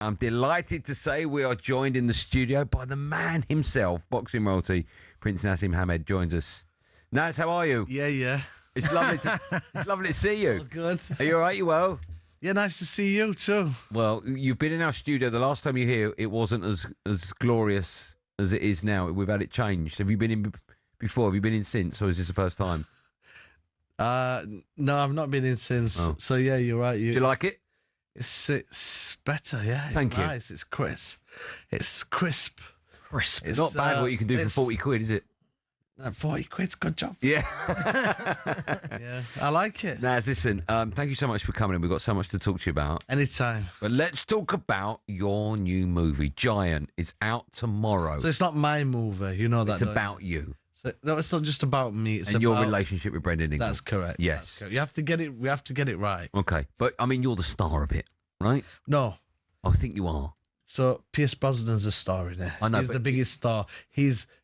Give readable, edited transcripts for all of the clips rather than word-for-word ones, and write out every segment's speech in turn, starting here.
I'm delighted to say we are joined in the studio by the man himself, boxing royalty. Prince Naseem Hamed joins us. Nas, how are you? Yeah. It's lovely to see you. All good. Are you all right? You well? Yeah, nice to see you too. Well, you've been in our studio. The last time you were here, it wasn't as glorious as it is now. We've had it changed. Have you been in before? Have you been in since, or is this the first time? No, I've not been in since. Oh. So yeah, you're right. Do you like it? It's better. Yeah, it's Thank you. nice. It's crisp. It's crisp. Crisp. It's not bad what you can do for 40 quid, is it? 40 quid's good job. Yeah. Yeah, I like it. Naz, listen, thank you so much for coming in. We've got so much to talk to you about. Anytime. But let's talk about your new movie, Giant. It's out tomorrow. So it's not my movie, you know that. It's about you. So, no, it's not just about me. It's and about your relationship with Brendan Ingram. That's correct. Yes. That's correct. You have to get it. We have to get it right. Okay. But, I mean, you're the star of it, right? No. I think you are. So Pierce Brosnan's a star in it. I know, he's the biggest star.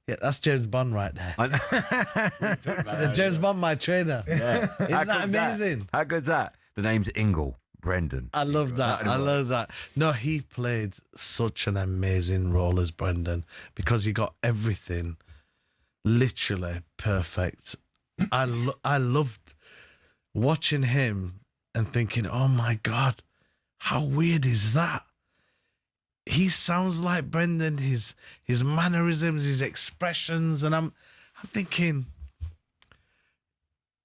That's James Bond right there. I know. James Bond, my trainer. Yeah. Isn't that amazing? How good's that? The name's Ingle, Brendan. I love that. I love that. No, he played such an amazing role as Brendan because he got everything literally perfect. I loved watching him and thinking, oh my God, how weird is that? He sounds like Brendan, his mannerisms, his expressions, and I'm thinking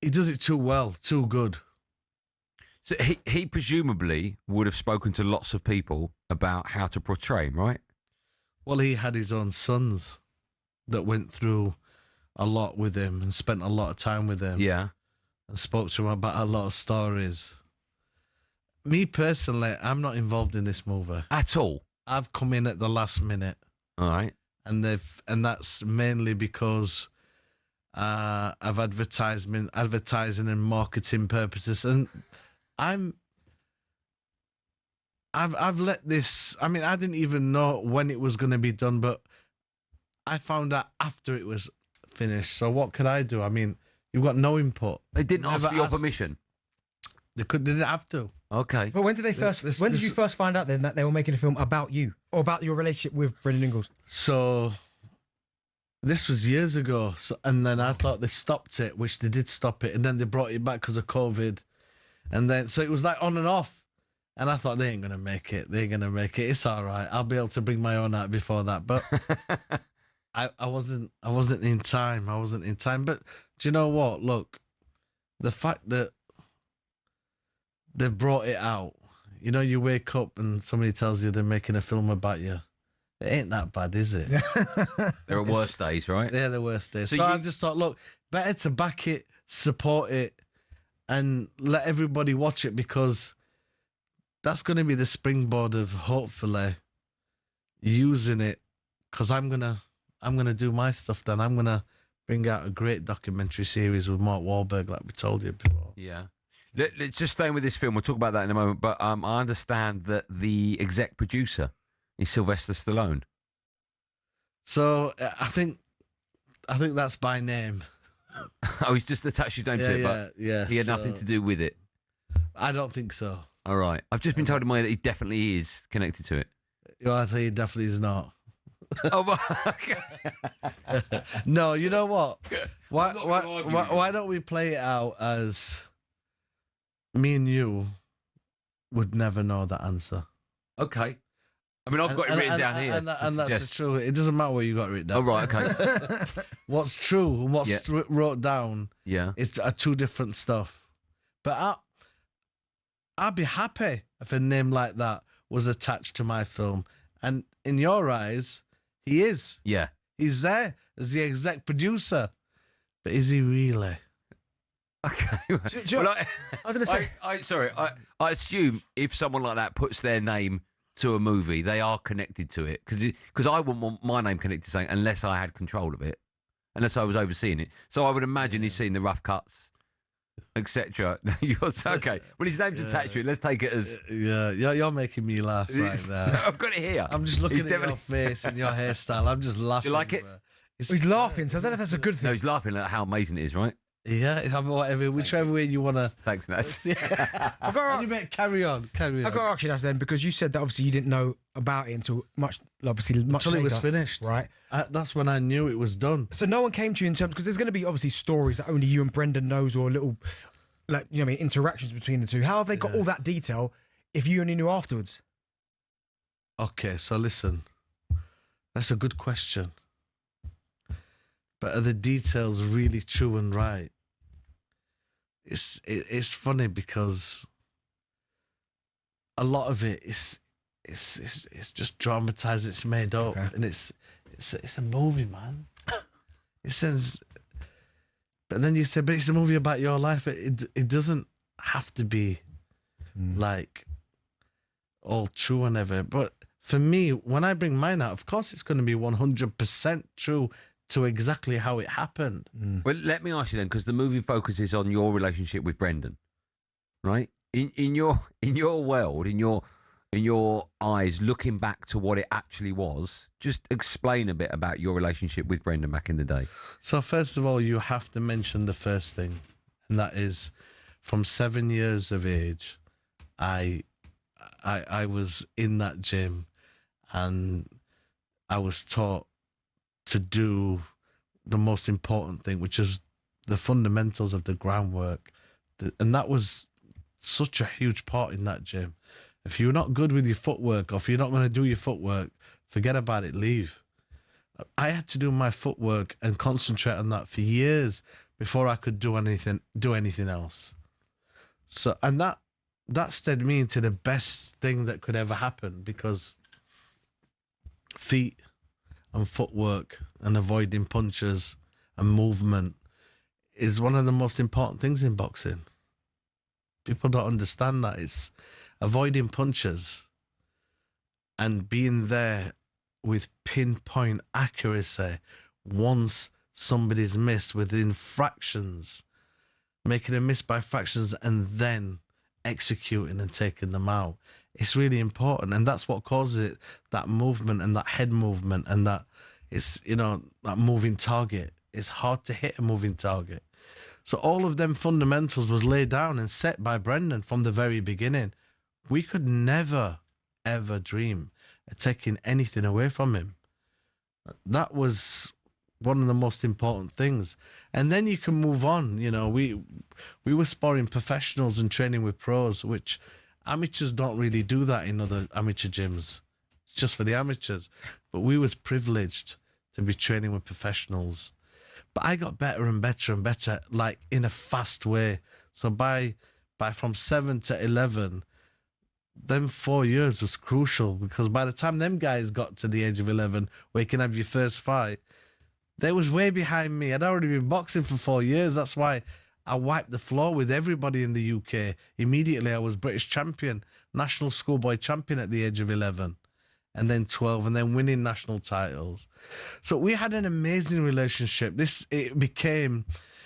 he does it too well, too good. So he presumably would have spoken to lots of people about how to portray him, right? Well, he had his own sons that went through a lot with him and spent a lot of time with him. Yeah. And spoke to him about a lot of stories. Me personally, I'm not involved in this movie. At all? I've come in at the last minute. All right. And that's mainly because of advertising and marketing purposes. And I've let this. I mean, I didn't even know when it was going to be done, but I found out after it was finished. So what could I do? I mean, you've got no input. They didn't ask for your permission. They didn't have to. Okay. But when did they first? When did you first find out then that they were making a film about you or about your relationship with Brendan Ingalls? So this was years ago, and then I thought they stopped it, which they did stop it, and then they brought it back because of COVID, and then so it was like on and off, and I thought they ain't gonna make it. They're gonna make it. It's all right. I'll be able to bring my own out before that, but I wasn't in time. I wasn't in time. But do you know what? Look, the fact that they've brought it out. You know, you wake up and somebody tells you they're making a film about you. It ain't that bad, is it? There are worse days, right? They're the worst days. So I just thought, look, better to back it, support it, and let everybody watch it because that's going to be the springboard of hopefully using it. Because I'm gonna do my stuff. Then I'm gonna bring out a great documentary series with Mark Wahlberg, like we told you before. Yeah. Let's just stay with this film. We'll talk about that in a moment. But I understand that the exec producer is Sylvester Stallone. So I think that's by name. Oh, he's just attached his name to it, but he had nothing to do with it. I don't think so. All right. I've just been told in my that he definitely is connected to it. Well, I tell you, definitely is not. Oh, no, you know what? Why don't we play it out as me and you would never know that answer? Okay. I mean, I've got it written down here. And that's the truth. It doesn't matter where you got it written down. Oh, right, okay. What's true and what's wrote down is two different stuff. But I'd be happy if a name like that was attached to my film. And in your eyes, he is. Yeah. He's there as the exec producer. But is he really? Okay. Well, I was going to say... I assume if someone like that puts their name to a movie, they are connected to it. Because I wouldn't want my name connected to something unless I had control of it. Unless I was overseeing it. So I would imagine he's seen the rough cuts, etc. Okay. Well, his name's attached to it. Let's take it as... Yeah, you're making me laugh right now. I've got it here. I'm just looking at your face and your hairstyle. I'm just laughing. Do you like it? He's laughing, so I don't know if that's a good thing. No, he's laughing at how amazing it is, right? Yeah, whatever, whichever way you want to. Thanks, Nas. I got You better carry on. I got to ask you that then, because you said that obviously you didn't know about it until much Until it was later, finished. right? That's when I knew it was done. So no one came to you in terms, because there's going to be obviously stories that only you and Brendan knows, or little, like, you know, what I mean, interactions between the two. How have they got all that detail if you only knew afterwards? Okay, so listen, that's a good question. But are the details really true and right? It's funny because a lot of it is it's just dramatized. It's made up, and it's a movie, man. It says, but then you say, but it's a movie about your life. It doesn't have to be like all true and ever. But for me, when I bring mine out, of course, it's going to be 100% true to exactly how it happened. Well, let me ask you then, because the movie focuses on your relationship with Brendan, right? In your world, in your eyes, looking back to what it actually was, just explain a bit about your relationship with Brendan back in the day. So first of all, you have to mention the first thing, and that is, from 7 years of age, I was in that gym, and I was taught to do the most important thing, which is the fundamentals of the groundwork. And that was such a huge part in that gym. If you're not good with your footwork, or if you're not going to do your footwork, forget about it, leave. I had to do my footwork and concentrate on that for years before I could do anything else. So, and that steered me into the best thing that could ever happen, because feet and footwork and avoiding punches and movement is one of the most important things in boxing. People don't understand that. It's avoiding punches and being there with pinpoint accuracy once somebody's missed, within fractions, making a miss by fractions, and then executing and taking them out. It's really important, and that's what causes it, that movement and that head movement, and that it's, you know, that moving target. It's hard to hit a moving target. So all of them fundamentals was laid down and set by Brendan from the very beginning. We could never, ever dream of taking anything away from him. That was one of the most important things. And then you can move on. You know, we were sparring professionals and training with pros, which amateurs don't really do that in other amateur gyms. It's just for the amateurs. But we was privileged to be training with professionals. But I got better and better and better, like in a fast way. So by from 7 to 11, them 4 years was crucial, because by the time them guys got to the age of 11, where you can have your first fight, they was way behind me. I'd already been boxing for 4 years. That's why I wiped the floor with everybody in the UK. Immediately, I was British champion, national schoolboy champion at the age of 11, and then 12, and then winning national titles. So we had an amazing relationship. It became,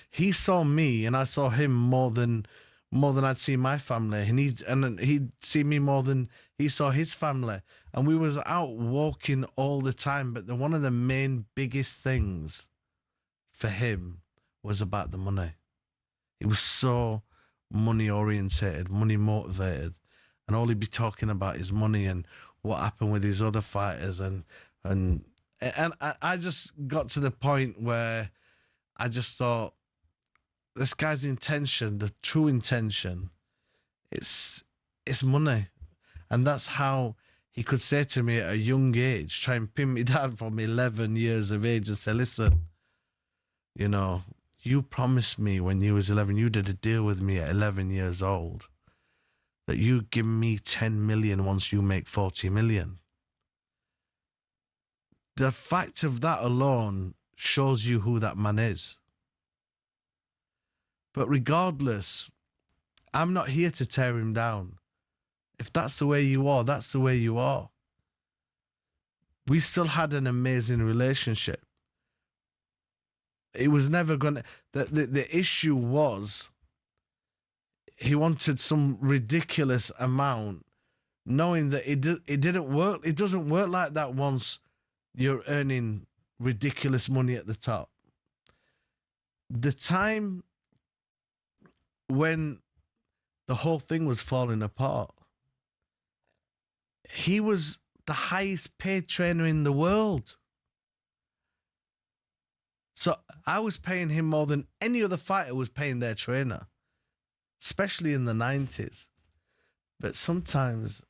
he saw me and I saw him more than I'd seen my family, and he'd see me more than he saw his family. And we was out walking all the time. But one of the main biggest things for him was about the money. He was so money orientated, money motivated, and all he'd be talking about is money and what happened with his other fighters. And I just got to the point where I just thought, this guy's intention, the true intention, it's money. And that's how he could say to me at a young age, try and pin me down from 11 years of age and say, listen, you know, you promised me when you was 11, you did a deal with me at 11 years old, that you give me 10 million once you make 40 million. The fact of that alone shows you who that man is. But regardless, I'm not here to tear him down. If that's the way you are, that's the way you are. We still had an amazing relationship. It was never going to... The issue was, he wanted some ridiculous amount, knowing that it didn't work. It doesn't work like that once you're earning ridiculous money at the top. The time when the whole thing was falling apart, he was the highest paid trainer in the world. So I was paying him more than any other fighter was paying their trainer, especially in the 90s. But sometimes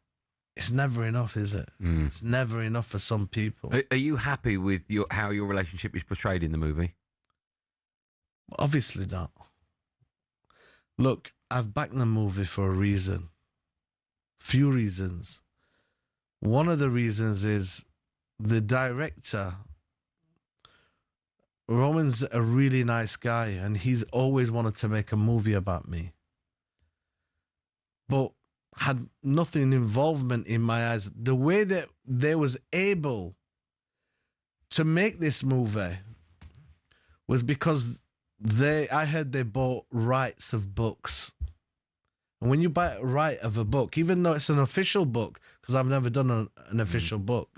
it's never enough, is it? It's never enough for some people. Are you happy with how your relationship is portrayed in the movie? Obviously not. Look, I've backed the movie for a reason. Few reasons. One of the reasons is the director, Roman's a really nice guy, and he's always wanted to make a movie about me, but had nothing involvement in my eyes. The way that they was able to make this movie was because I heard they bought rights of books. And when you buy a right of a book, even though it's an official book, because I've never done an official book,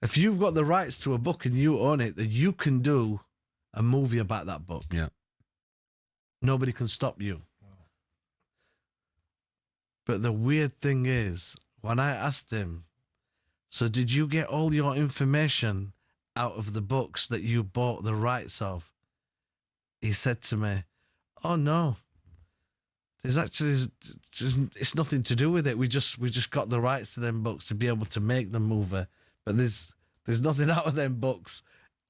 if you've got the rights to a book and you own it, then you can do a movie about that book. Yeah. Nobody can stop you. But the weird thing is, when I asked him, so did you get all your information out of the books that you bought the rights of? He said to me, oh no, there's actually just, it's nothing to do with it. We just got the rights to them books to be able to make the movie, but there's nothing out of them books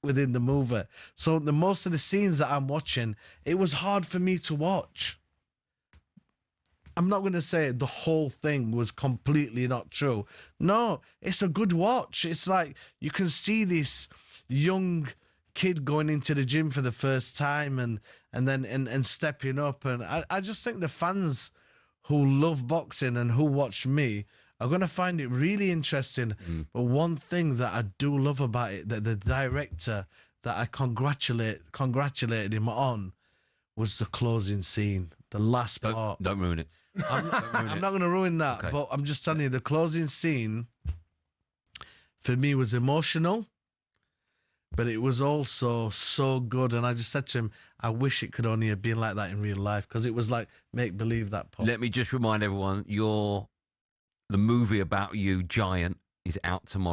within the movie. So the most of the scenes that I'm watching, it was hard for me to watch. I'm not going to say the whole thing was completely not true. No, it's a good watch. It's like you can see this young kid going into the gym for the first time and then stepping up. And I just think the fans who love boxing and who watch me are going to find it really interesting. But one thing that I do love about it, that the director that I congratulated him on, was the closing scene, the last part. Don't ruin it. I'm not going to ruin that, Okay. but I'm just telling you, the closing scene for me was emotional, but it was also so good. And I just said to him, I wish it could only have been like that in real life, because it was like make believe that part. Let me just remind everyone, the movie about you, Giant, is out tomorrow.